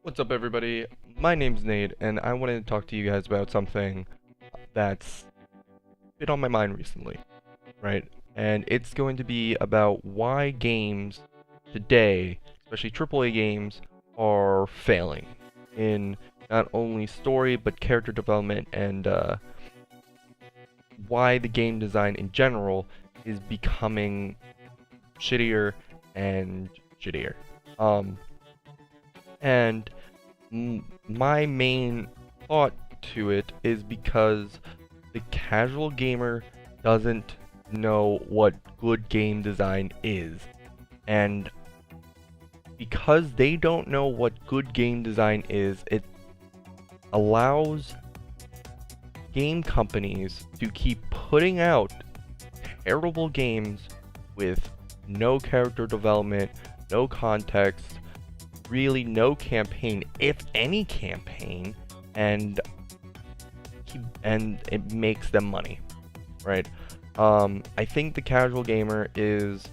What's up, everybody? My name's Nate, and I wanted to talk to you guys about something that's been on my mind recently, right? And it's going to be about why games today, especially AAA games, are failing in not only story but character development, and why the game design in general is becoming shittier and shittier. Um, and my main thought to it is because the casual gamer doesn't know what good game design is. And because they don't know what good game design is, it allows game companies to keep putting out terrible games with no character development, no context, really no campaign, if any campaign, and it makes them money, right? I think the casual gamer is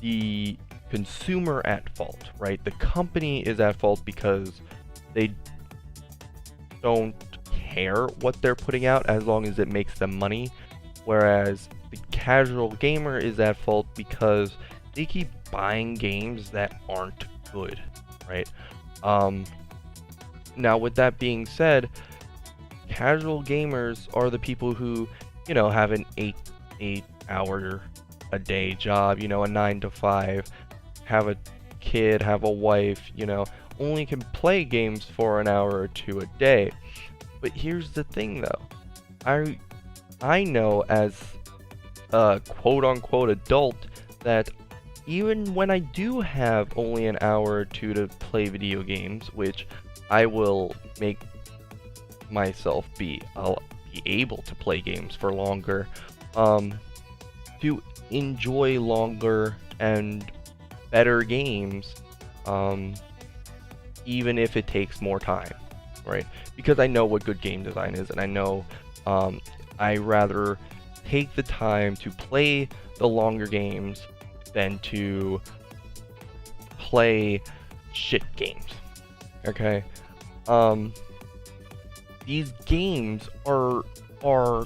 the consumer at fault, right? The company is at fault because they don't care what they're putting out as long as it makes them money, whereas the casual gamer is at fault because they keep buying games that aren't good, right? Now, with that being said, casual gamers are the people who, have an eight hour a day job, a 9 to 5, have a kid, have a wife, only can play games for an hour or two a day. But here's the thing, though. I know as a quote-unquote adult that even when I do have only an hour or two to play video games, which I will make myself I'll be able to play games for longer, to enjoy longer and better games, even if it takes more time, right? Because I know what good game design is, and I know I rather take the time to play the longer games than to play shit games. Okay? These games are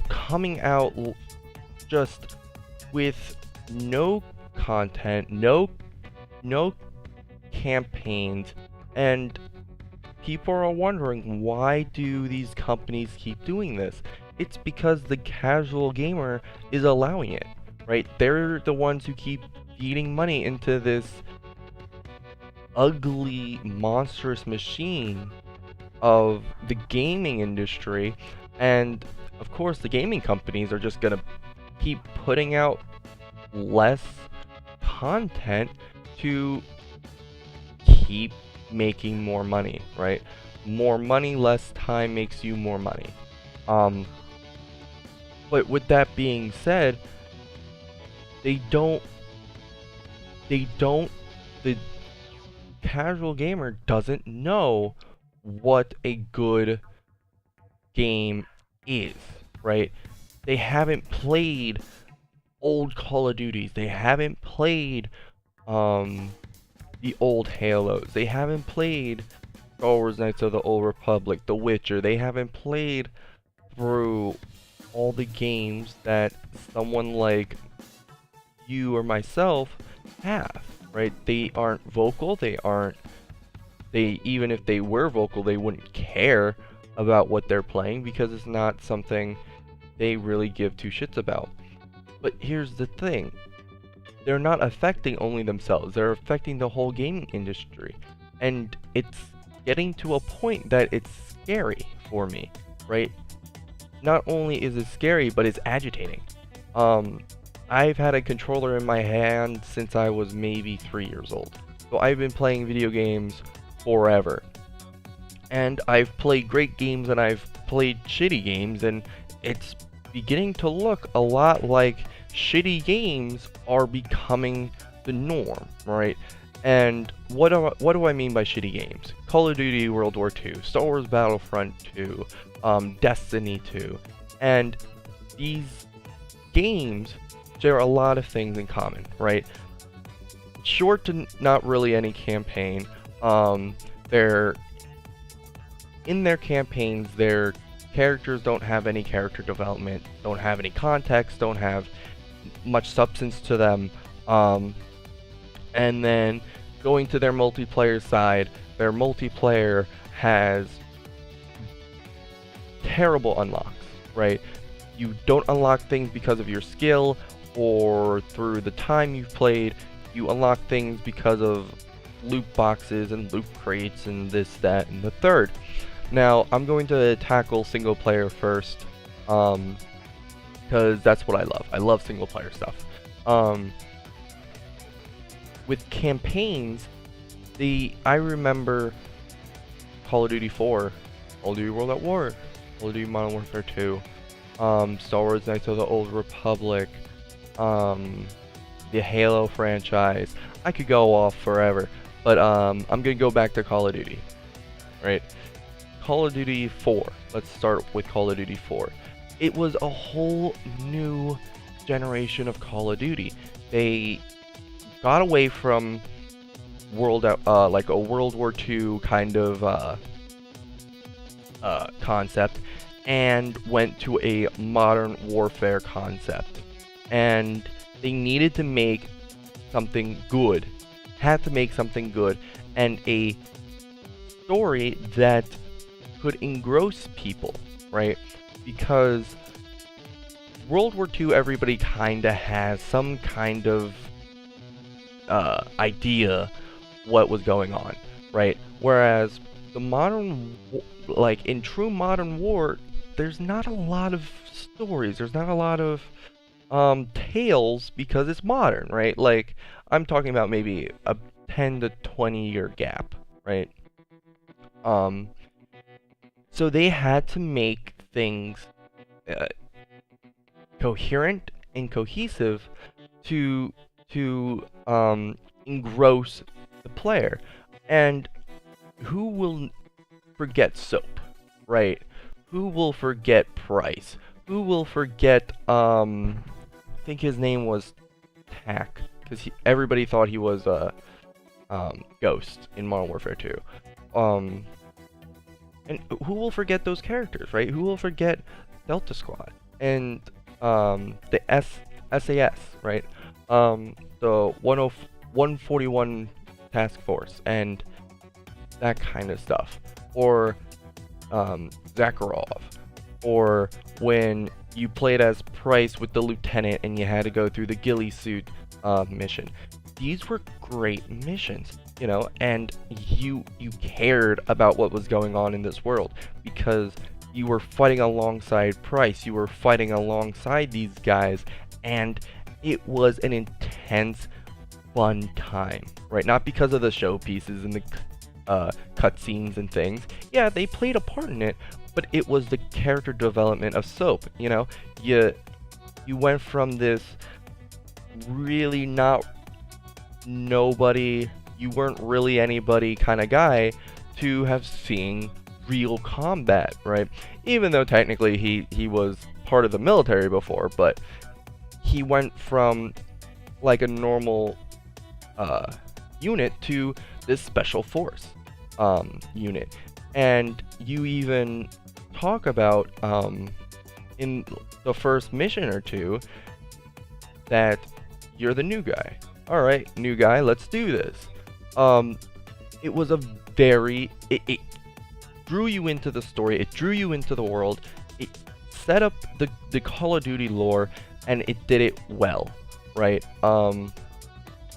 coming out just with no content, no campaigns, and people are wondering, why do these companies keep doing this? It's because the casual gamer is allowing it, right? They're the ones who keep feeding money into this ugly, monstrous machine of the gaming industry, and of course the gaming companies are just gonna keep putting out less content to keep making more money, right? More money, less time makes you more money. But with that being said, the casual gamer doesn't know what a good game is, right? They haven't played old Call of Duties. They haven't played the old Halos. They haven't played Star Wars Knights of the Old Republic, The Witcher. They haven't played through all the games that someone like you or myself have, right? They aren't vocal. Even if they were vocal, they wouldn't care about what they're playing because it's not something they really give two shits about. But here's the thing. They're not affecting only themselves. They're affecting the whole gaming industry. And it's getting to a point that it's scary for me, right? Not only is it scary, but it's agitating. I've had a controller in my hand since I was maybe 3 years old. So I've been playing video games forever. And I've played great games and I've played shitty games, and it's beginning to look a lot like shitty games are becoming the norm, right? And what do I mean by shitty games? Call of Duty World War II, Star Wars Battlefront 2, Destiny 2, and these games share a lot of things in common, right? Short to not really any campaign. They're in their campaigns, their characters don't have any character development, don't have any context, don't have much substance to them. And then going to their multiplayer side, their multiplayer has terrible unlocks, right? You don't unlock things because of your skill or through the time you've played. You unlock things because of loot boxes and loot crates and this, that, and the third. Now, I'm going to tackle single player first, because that's what I love. I love single player stuff. With campaigns, I remember Call of Duty 4, Call of Duty World at War, Call of Duty Modern Warfare 2, Star Wars Knights of the Old Republic, the Halo franchise. I could go off forever, but I'm gonna go back to Call of Duty, right? Call of Duty 4. Let's start with Call of Duty 4. It was a whole new generation of Call of Duty. They got away from like a World War II kind of concept and went to a modern warfare concept. And they needed to make something good. Had to make something good, and a story that could engross people, right? Because World War II, everybody kinda has some kind of idea what was going on, right? Whereas the modern, like in true modern war, there's not a lot of stories. There's not a lot of tales because it's modern, right? Like I'm talking about maybe a 10 to 20 year gap, right? So they had to make things coherent and cohesive to engross the player. And who will forget Soap, right? Who will forget Price? Who will forget I think his name was Tack, because everybody thought he was Ghost in Modern Warfare 2. And who will forget those characters, right? Who will forget Delta Squad and the SAS, right? The 141 Task Force and that kind of stuff. Or Zakharov. Or when you played as Price with the Lieutenant and you had to go through the ghillie suit mission. These were great missions, you know, and you cared about what was going on in this world because you were fighting alongside Price, you were fighting alongside these guys, and it was an intense, fun time, right? Not because of the showpieces and the cutscenes and things. Yeah, they played a part in it, but it was the character development of Soap, you know? You went from this really not nobody, you weren't really anybody kind of guy to have seen real combat, right? Even though technically he was part of the military before, but he went from like a normal unit to this special force unit. And you even talk about in the first mission or two that you're the new guy. All right, new guy, let's do this. It was a very, it drew you into the story, it drew you into the world, it set up the Call of Duty lore, and it did it well, right?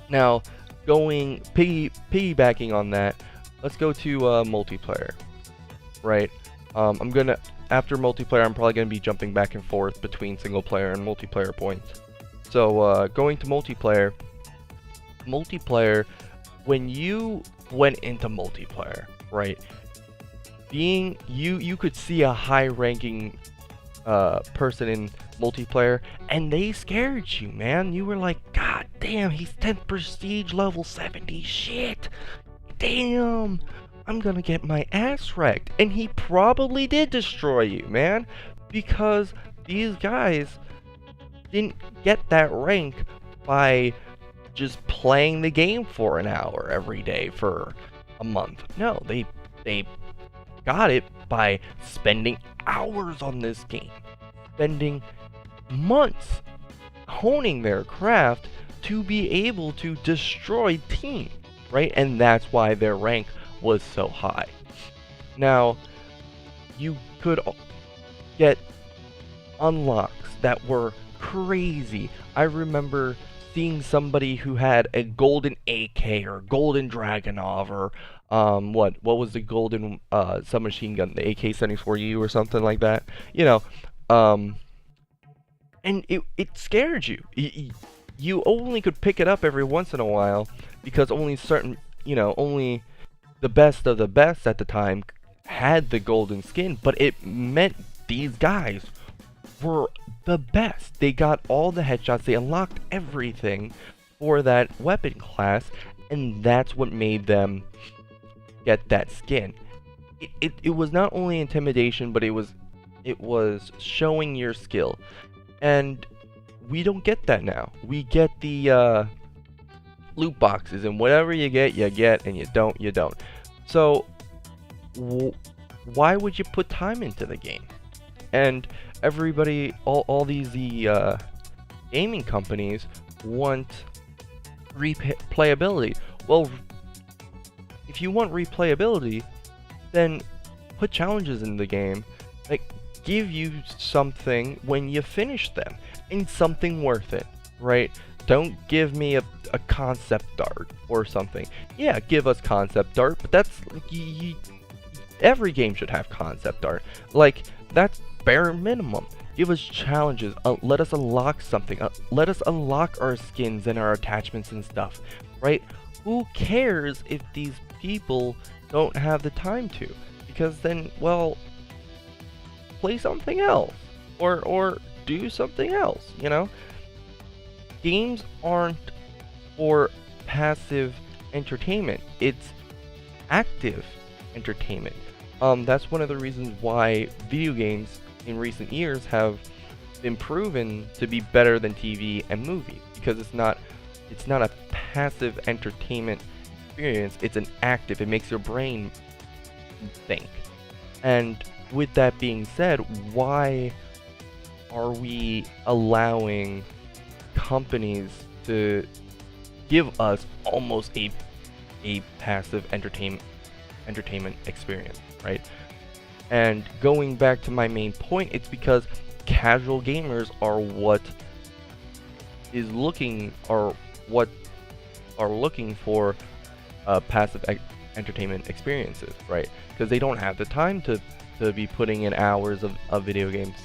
Now, piggybacking on that, let's go to multiplayer, right? After multiplayer, I'm probably gonna be jumping back and forth between single player and multiplayer points. So, going to multiplayer, when you went into multiplayer, right? Being you could see a high-ranking person in multiplayer, and they scared you, man. You were like, God damn, he's 10th prestige level 70. Shit, damn, I'm gonna get my ass wrecked. And he probably did destroy you, man, because these guys didn't get that rank by just playing the game for an hour every day for a month. No, they got it by spending hours on this game, spending months honing their craft to be able to destroy teams, right? And that's why their rank was so high. Now, you could get unlocks that were crazy. I remember seeing somebody who had a golden AK or golden Dragunov or what was the golden submachine gun, the AK-74U or something like that, you know, and it scared you. You only could pick it up every once in a while because only certain, only the best of the best at the time had the golden skin, but it meant these guys were the best. They got all the headshots, they unlocked everything for that weapon class, and that's what made them get that skin. It was not only intimidation, but it was showing your skill. And we don't get that now. We get the loot boxes, and whatever you get, and you don't. So why would you put time into the game? And everybody, all these gaming companies want replayability. Well, if you want replayability, then put challenges in the game that give you something when you finish them, and something worth it, right? Don't give me a concept art or something. Yeah, give us concept art, but that's every game should have concept art. Like, that's bare minimum. Give us challenges. Let us unlock something. Let us unlock our skins and our attachments and stuff, right? Who cares if these people don't have the time to? Because then, well, play something else or do something else, Games aren't for passive entertainment. It's active entertainment. That's one of the reasons why video games in recent years have been proven to be better than TV and movies, because it's not a passive entertainment experience. It's an active. It makes your brain think. And with that being said, why are we allowing companies to give us almost a passive entertainment experience, right? And going back to my main point, it's because casual gamers are looking for passive entertainment experiences, right? Because they don't have the time to be putting in hours of video games.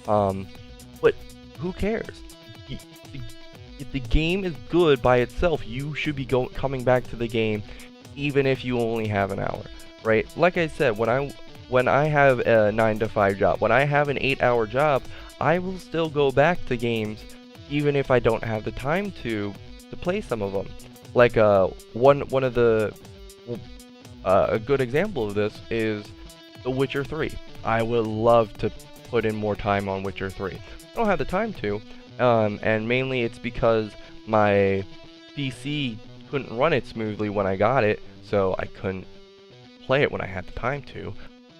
But who cares? If the game is good by itself, you should be coming back to the game even if you only have an hour, right? Like I said, when I have a 9-to-5 job, when I have an 8-hour job, I will still go back to games even if I don't have the time to play some of them. Like one of the a good example of this is The Witcher 3. I would love to put in more time on Witcher 3. I don't have the time to, and mainly it's because my PC couldn't run it smoothly when I got it, so I couldn't play it when I had the time to.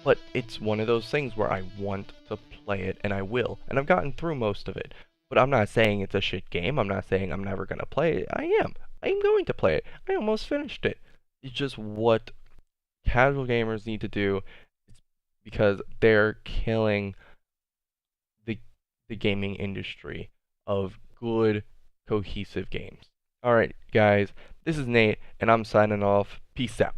But it's one of those things where I want to play it, and I will. And I've gotten through most of it. But I'm not saying it's a shit game. I'm not saying I'm never going to play it. I am going to play it. I almost finished it. It's just what casual gamers need to do, because they're killing the gaming industry of good, cohesive games. Alright, guys, this is Nate, and I'm signing off. Peace out.